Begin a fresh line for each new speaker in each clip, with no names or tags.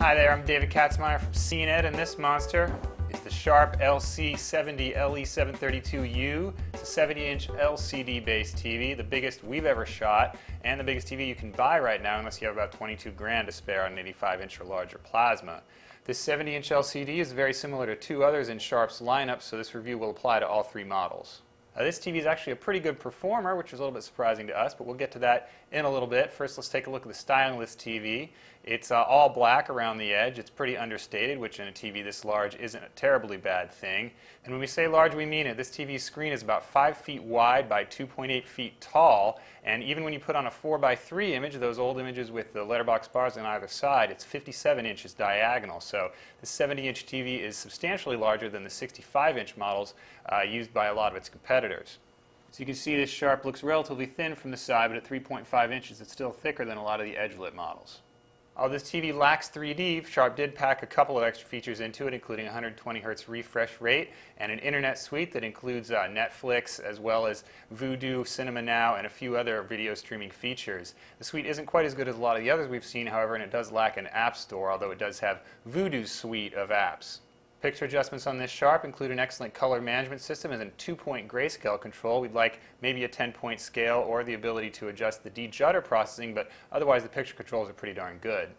Hi there, I'm David Katzmeyer from CNET, and this monster is the Sharp LC-70LE732U. It's a 70-inch LCD-based TV, the biggest we've ever shot, and the biggest TV you can buy right now unless you have about 22 grand to spare on an 85-inch or larger plasma. This 70-inch LCD is very similar to two others in Sharp's lineup, so this review will apply to all three models. This TV is actually a pretty good performer, which is a little bit surprising to us, but we'll get to that in a little bit. First, let's take a look at the styling of this TV. It's all black around the edge. It's pretty understated, which in a TV this large isn't a terribly bad thing. And when we say large, we mean it. This TV's screen is about 5 feet wide by 2.8 feet tall, and even when you put on a 4:3 image, those old images with the letterbox bars on either side, it's 57 inches diagonal. So the 70-inch TV is substantially larger than the 65-inch models used by a lot of its competitors. So you can see this Sharp looks relatively thin from the side, but at 3.5 inches it's still thicker than a lot of the edge-lit models. Although this TV lacks 3D, Sharp did pack a couple of extra features into it, including 120 Hz refresh rate and an internet suite that includes Netflix as well as Vudu, Cinema Now, and a few other video streaming features. The suite isn't quite as good as a lot of the others we've seen, however, and it does lack an app store, although it does have Vudu's suite of apps. Picture adjustments on this Sharp include an excellent color management system and a 2-point grayscale control. We'd like maybe a 10-point scale or the ability to adjust the de-judder processing, but otherwise the picture controls are pretty darn good.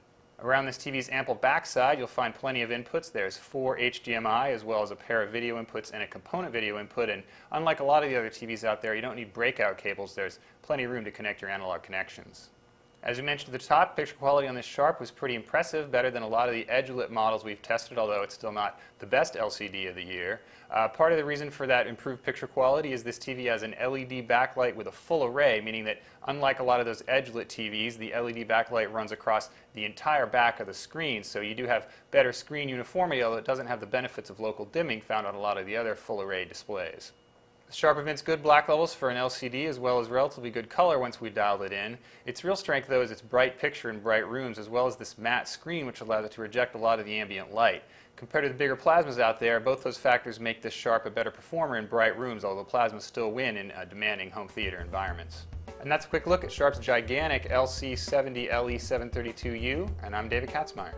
Around this TV's ample backside, you'll find plenty of inputs. There's 4 HDMI as well as a pair of video inputs and a component video input, and unlike a lot of the other TVs out there, you don't need breakout cables. There's plenty of room to connect your analog connections. As we mentioned at the top, picture quality on this Sharp was pretty impressive, better than a lot of the edge-lit models we've tested, although it's still not the best LCD of the year. Part of the reason for that improved picture quality is this TV has an LED backlight with a full array, meaning that unlike a lot of those edge-lit TVs, the LED backlight runs across the entire back of the screen, so you do have better screen uniformity, although it doesn't have the benefits of local dimming found on a lot of the other full array displays. The Sharp emits good black levels for an LCD as well as relatively good color once we dialed it in. Its real strength, though, is its bright picture in bright rooms as well as this matte screen, which allows it to reject a lot of the ambient light. Compared to the bigger plasmas out there, both those factors make this Sharp a better performer in bright rooms, although plasmas still win in demanding home theater environments. And that's a quick look at Sharp's gigantic LC-70LE732U, and I'm David Katzmeyer.